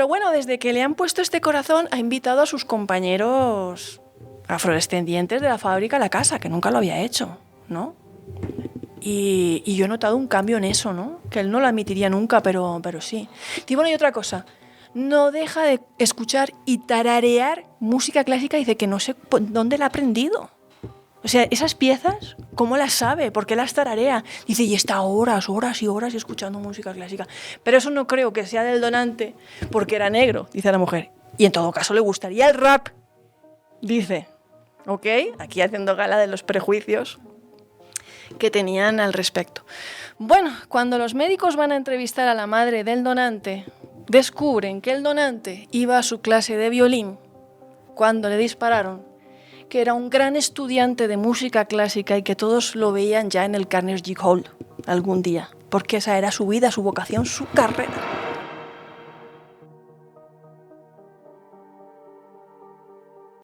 Pero bueno, desde que le han puesto este corazón, ha invitado a sus compañeros afrodescendientes de la fábrica a la casa, que nunca lo había hecho, ¿no? Y yo he notado un cambio en eso, ¿no? Que él no lo admitiría nunca, pero sí. Y bueno, y otra cosa, no deja de escuchar y tararear música clásica y dice que no sé dónde la ha aprendido. O sea, esas piezas, ¿cómo las sabe? ¿Por qué las tararea? Dice, y está horas y horas escuchando música clásica. Pero eso no creo que sea del donante, porque era negro, dice la mujer. Y en todo caso le gustaría el rap, dice. ¿Ok? Aquí haciendo gala de los prejuicios que tenían al respecto. Bueno, cuando los médicos van a entrevistar a la madre del donante, descubren que el donante iba a su clase de violín cuando le dispararon, que era un gran estudiante de música clásica y que todos lo veían ya en el Carnegie Hall algún día, porque esa era su vida, su vocación, su carrera.